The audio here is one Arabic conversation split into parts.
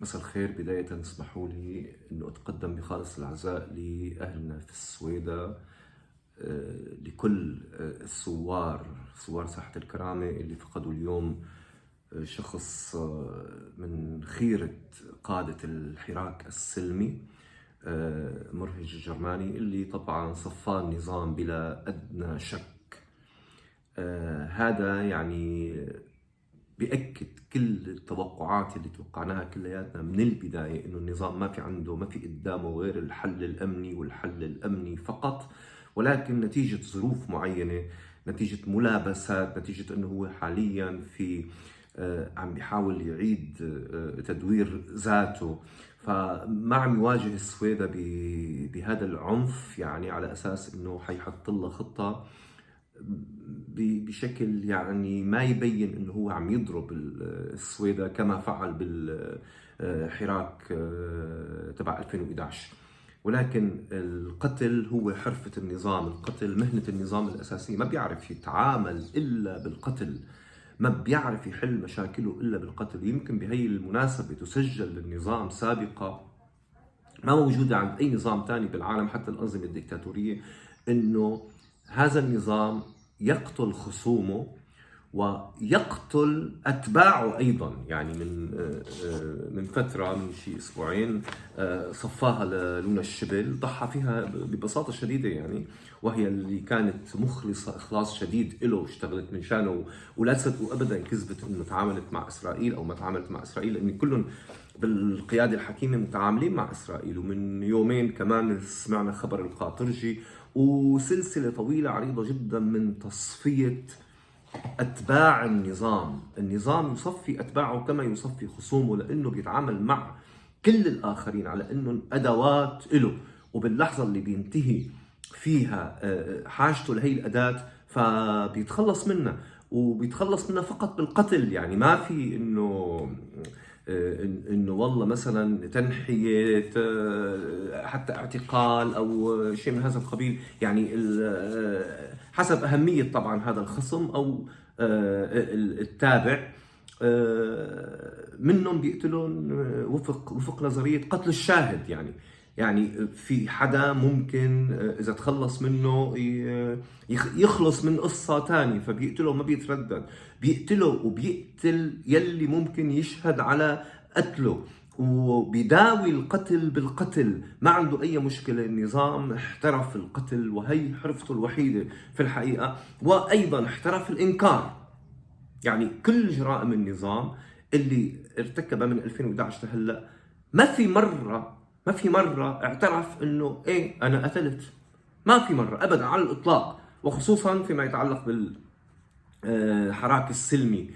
مساء الخير. بداية اسمحوا لي أنه أتقدم بخالص العزاء لأهلنا في السويداء، لكل ثوار ساحة الكرامة اللي فقدوا اليوم شخص من خيرة قادة الحراك السلمي، مرهج الجرماني، اللي طبعا صفاه النظام بلا أدنى شك. هذا يعني بيأكد كل التوقعات اللي توقعناها كلياتنا من البداية، إنه النظام ما في قدامه غير الحل الأمني والحل الأمني فقط، ولكن نتيجة ظروف معينة، نتيجة ملابسات، نتيجة إنه هو حاليا في عم بيحاول يعيد تدوير ذاته، فما عم يواجه السويداء بهذا العنف، يعني على أساس إنه حيحط لها خطة بشكل يعني ما يبين انه هو عم يضرب السويداء كما فعل بالحراك تبع 2011. ولكن القتل هو حرفة النظام، القتل مهنة النظام الأساسية، ما بيعرف يتعامل إلا بالقتل، ما بيعرف يحل مشاكله إلا بالقتل. يمكن بهي المناسبة تسجل للنظام سابقة ما موجودة عند أي نظام تاني بالعالم، حتى الأنظمة الديكتاتورية، إنه هذا النظام يقتل خصومه ويقتل أتباعه أيضا. يعني من فترة، من شيء أسبوعين، صفاها للونا الشبل، ضحى فيها ببساطة شديدة يعني، وهي اللي كانت مخلصة إخلاص شديد له واشتغلت من شانه، ولا تصدقوا أبدا كذبت إنه تعاملت مع إسرائيل أو ما تعاملت مع إسرائيل، لأن كلهم بالقيادة الحكيمة متعاملين مع إسرائيل. ومن يومين كمان سمعنا خبر القاطرجي، وسلسلة طويلة عريضة جدا من تصفية أتباع النظام. النظام يصفي أتباعه كما يصفي خصومه، لأنه بيتعامل مع كل الآخرين على أنهم أدوات له، وباللحظة اللي بينتهي فيها حاجته لهي الأداة فبيتخلص منها، وبيتخلص منها فقط بالقتل. يعني ما في انه والله مثلا تنحية، حتى اعتقال او شيء من هذا القبيل، يعني حسب اهمية طبعا هذا الخصم او التابع. منهم بيقتلون وفق نظرية قتل الشاهد. يعني في حدا ممكن إذا تخلص منه يخلص من قصة تانية، فبيقتله ما بيتردد، بيقتله وبيقتل يلي ممكن يشهد على قتله، وبيداوي القتل بالقتل، ما عنده أي مشكلة. النظام احترف القتل، وهي حرفته الوحيدة في الحقيقة، وأيضا احترف الإنكار. يعني كل جرائم النظام اللي ارتكبها من 2011 لهلا ما في مرة اعترف انه ايه انا قتلت، ما في مرة ابدا على الاطلاق، وخصوصا فيما يتعلق بالحراك السلمي.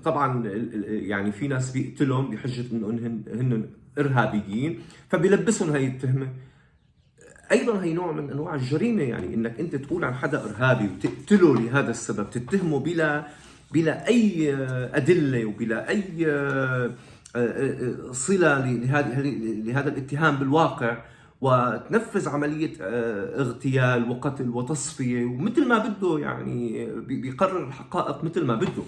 طبعا يعني في ناس بيقتلهم بحجة انه هن ارهابيين، فبيلبسهم هاي التهمة. ايضا هي نوع من انواع الجريمه، يعني انك انت تقول عن حدا ارهابي وتقتله لهذا السبب، تتهمه بلا اي ادله وبلا اي صله لهذا الاتهام بالواقع، وتنفذ عمليه اغتيال وقتل وتصفيه ومثل ما بده، يعني بيقرر الحقائق مثل ما بده.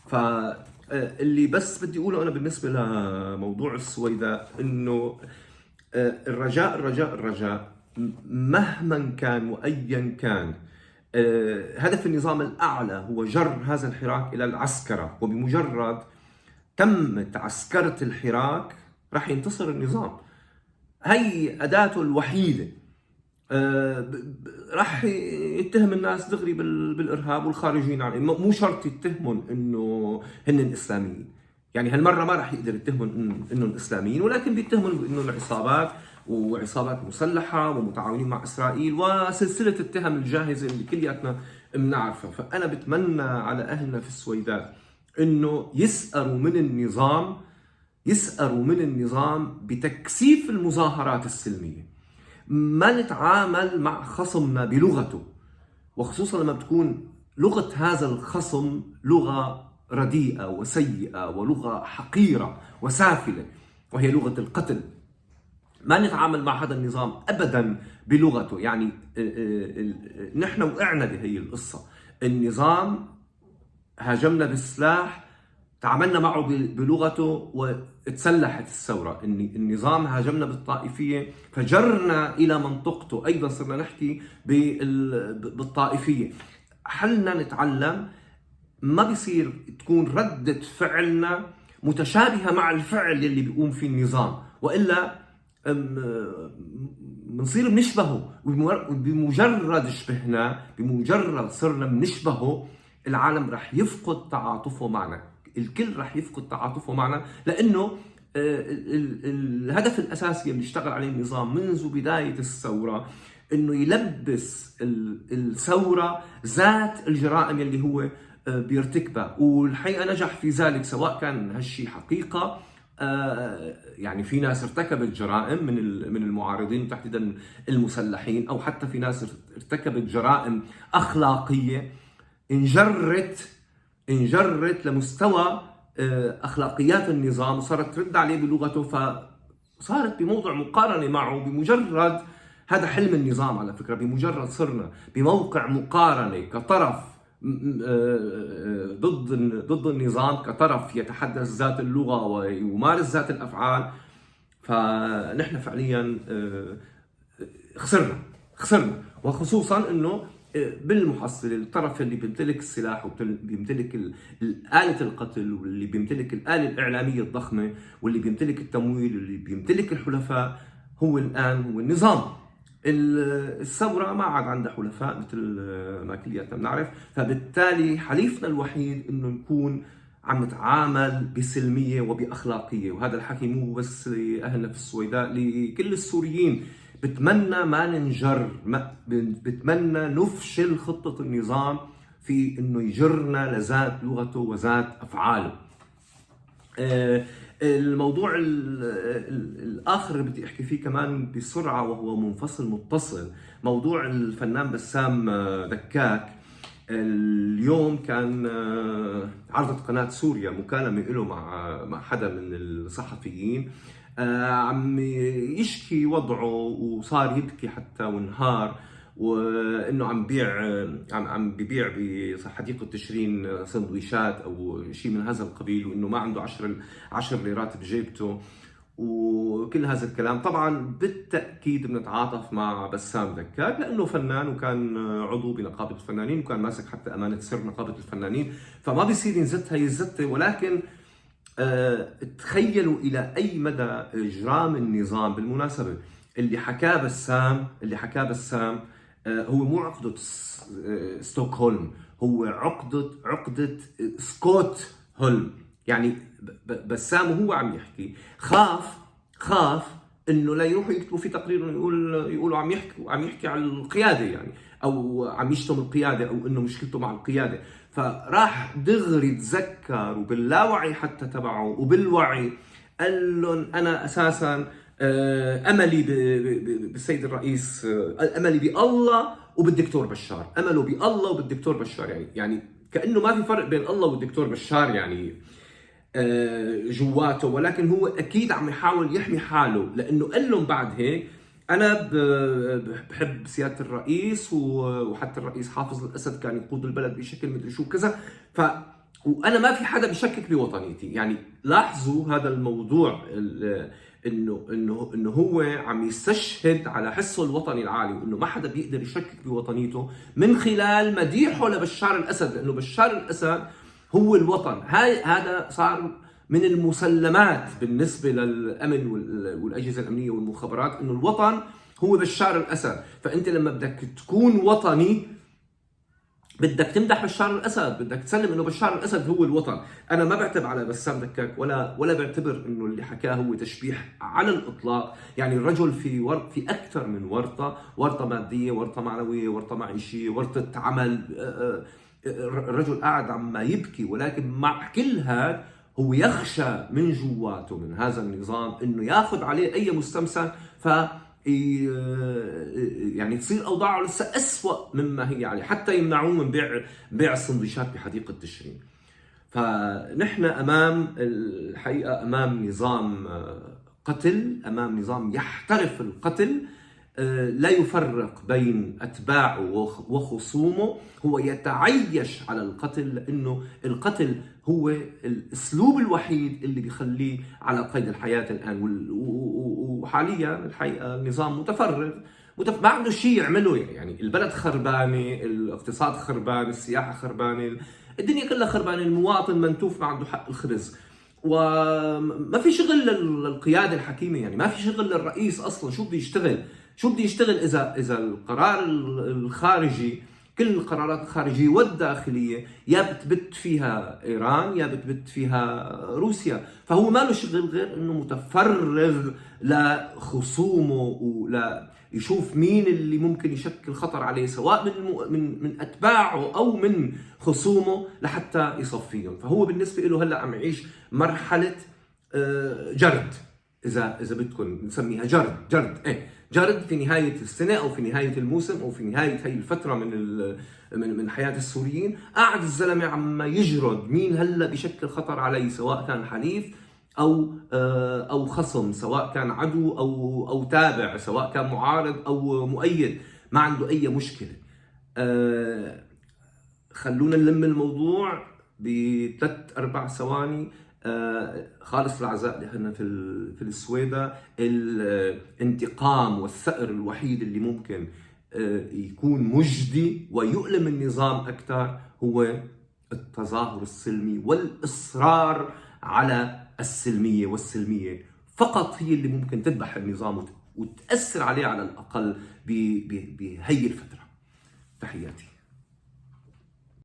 فاللي بس بدي اقوله انا بالنسبه لموضوع السويداء، انه الرجاء مهما كان وأيا كان، هدف النظام الأعلى هو جر هذا الحراك إلى العسكرة، وبمجرد تمت عسكرة الحراك راح ينتصر النظام. هي أداته الوحيدة. راح يتهم الناس دغري بالإرهاب والخارجين عنه، مو شرط يتهمون إنه هن إسلاميين. يعني هالمرة ما راح يقدر يتهمون إنهم إسلاميين، ولكن بيتهمون إنه العصابات وعصابات مسلحة ومتعاونين مع إسرائيل، وسلسلة التهم الجاهزة اللي كلياتنا بنعرفها. فأنا بتمنى على أهلنا في السويداء إنه يسأروا من النظام بتكثيف المظاهرات السلمية، ما نتعامل مع خصمنا بلغته، وخصوصا لما بتكون لغة هذا الخصم لغة رديئة وسيئة ولغة حقيرة وسافلة، وهي لغة القتل. ما نتعامل مع هذا النظام أبدا بلغته. يعني نحن وقعنا بهي القصة. النظام هاجمنا بالسلاح، تعاملنا معه بلغته وتسلحت الثورة. النظام هاجمنا بالطائفية، فجرنا إلى منطقته، أيضا صرنا نحكي بالطائفية. حلنا نتعلم، ما بيصير تكون ردة فعلنا متشابهة مع الفعل اللي بيقوم فيه النظام، وإلا بنصير بنشبهه. بمجرد شبهنا، بمجرد صرنا بنشبهه، العالم رح يفقد تعاطفه معنا، الكل رح يفقد تعاطفه معنا، لأنه الهدف الأساسي اللي اشتغل عليه النظام منذ بداية الثورة إنه يلبس الثورة ذات الجرائم اللي هو بيرتكبها، والحقيقة نجح في ذلك. سواء كان هالشي حقيقة، يعني في ناس ارتكبت جرائم من المعارضين تحديدا المسلحين، أو حتى في ناس ارتكبت جرائم أخلاقية انجرت لمستوى أخلاقيات النظام، وصارت ترد عليه بلغته، فصارت بموضع مقارنة معه. بمجرد هذا حلم النظام على فكرة، بمجرد صرنا بموقع مقارنة كطرف ضد النظام، كطرف يتحدث ذات اللغة ويمارس ذات الأفعال، فنحن فعليا خسرنا. وخصوصا انه بالمحصلة الطرف اللي بيمتلك السلاح وبيمتلك آلة القتل، واللي بيمتلك الآلة الإعلامية الضخمة، واللي بيمتلك التمويل، واللي بيمتلك الحلفاء، هو الآن هو النظام. الثورة ما عاد عندها حلفاء مثل ما كلياتنا بنعرف، فبالتالي حليفنا الوحيد انه نكون عم نتعامل بسلمية وبأخلاقية. وهذا الحكي مو بس لأهلنا في السويداء، لكل السوريين. بتمنى ما ننجر، بتمنى نفشل خطة النظام في انه يجرنا لذات لغته وذات افعاله. الموضوع الآخر اللي بدي أحكي فيه كمان بسرعة، وهو منفصل متصل، موضوع الفنان بسام دكاك. اليوم كان عرضت قناة سوريا مكالمة له مع حدا من الصحفيين، عم يشكي وضعه، وصار يبكي حتى وانهار، وانه عم ببيع بحديقه تشرين سندويشات او شيء من هذا القبيل، وانه ما عنده 10 ليرات بجيبته، وكل هذا الكلام. طبعا بالتاكيد بنتعاطف مع بسام دكاك، لانه فنان وكان عضو بنقابه الفنانين، وكان ماسك حتى امانه سر نقابه الفنانين، فما بيصير ينزت هي الزته. ولكن تخيلوا الى اي مدى اجرام النظام. بالمناسبه اللي حكاه بسام هو مو عقدة ستوكهولم، هو عقدة سكوت هولم. يعني بسام وهو عم يحكي خاف انه لا يروحوا يكتبوا في تقرير يقولوا عم يحكي عن القيادة، يعني او عم يشتم القيادة، او انه مشكلته مع القيادة. فراح دغري تذكر، وباللاوعي حتى تبعه وبالوعي قال لهم انا اساسا املي بالسيد الرئيس، املي بالله وبالدكتور بشار، امله بالله وبالدكتور بشار. يعني كانه ما في فرق بين الله والدكتور بشار يعني جواته، ولكن هو اكيد عم يحاول يحمي حاله، لانه قال لهم بعد هيك انا بحب سياده الرئيس، وحتى الرئيس حافظ الاسد كان يقود البلد بشكل مدري شو كذا، وانا ما في حدا بشكك بوطنيتي. يعني لاحظوا هذا الموضوع، انه هو عم يستشهد على حسه الوطني العالي، وانه ما حدا بيقدر يشكك بوطنيته من خلال مديحه لبشار الاسد، لانه بشار الاسد هو الوطن. هذا صار من المسلمات بالنسبه للامن والاجهزه الامنيه والمخابرات، انه الوطن هو بشار الاسد. فانت لما بدك تكون وطني بدك تمدح بشار الاسد، بدك تسلم انه بشار الاسد هو الوطن. انا ما بعتب على بسام دكاك ولا بعتبر انه اللي حكاه هو تشبيح على الاطلاق. يعني الرجل في اكثر من ورطه ماديه، ورطه معنويه، ورطه معيشيه، ورطه عمل. الرجل قاعد عم يبكي، ولكن مع كل هذا هو يخشى من جواته من هذا النظام انه ياخذ عليه اي مستمسك، ف يعني تصير اوضاعه لسه اسوء مما هي عليه، حتى يمنعوه من بيع السندويشات بحديقه تشرين. فنحن الحقيقه امام نظام قتل، امام نظام يحترف القتل، لا يفرق بين أتباعه وخصومه، هو يتعيش على القتل، لأنه القتل هو الأسلوب الوحيد اللي بيخليه على قيد الحياة الآن. وحاليا الحقيقة النظام متفرغ، ما عنده شيء يعمله. يعني البلد خربانة، الاقتصاد خربان، السياحة خربانة، الدنيا كلها خربانة، المواطن منتوف ما عنده حق الخبز، وما في شغل للقيادة الحكيمة. يعني ما في شغل للرئيس أصلا. شو بده يشتغل؟ إذا القرار الخارجي، كل القرارات الخارجية والداخلية يا بتبت فيها إيران يا بتبت فيها روسيا. فهو ما له شغل غير إنه متفرغ لخصومه، ولا يشوف مين اللي ممكن يشكل خطر عليه، سواء من أتباعه أو من خصومه، لحتى يصفيهم. فهو بالنسبة له هلأ عم يعيش مرحلة جرد، إذا بدكم نسميها جرد في نهاية السنة أو في نهاية الموسم أو في نهاية هاي الفترة من حياة السوريين. قاعد الزلمة عم يجرد مين هلا بشكل خطر عليه، سواء كان حليف أو خصم، سواء كان عدو أو تابع، سواء كان معارض أو مؤيد، ما عنده أي مشكلة. خلونا نلم الموضوع ب3-4 ثواني. خالص العزاء لهنا في السويدة. الانتقام والثأر الوحيد اللي ممكن يكون مجدي ويؤلم النظام أكثر هو التظاهر السلمي والإصرار على السلمية. والسلمية فقط هي اللي ممكن تذبح النظام وتأثر عليه على الأقل بهي الفترة. تحياتي.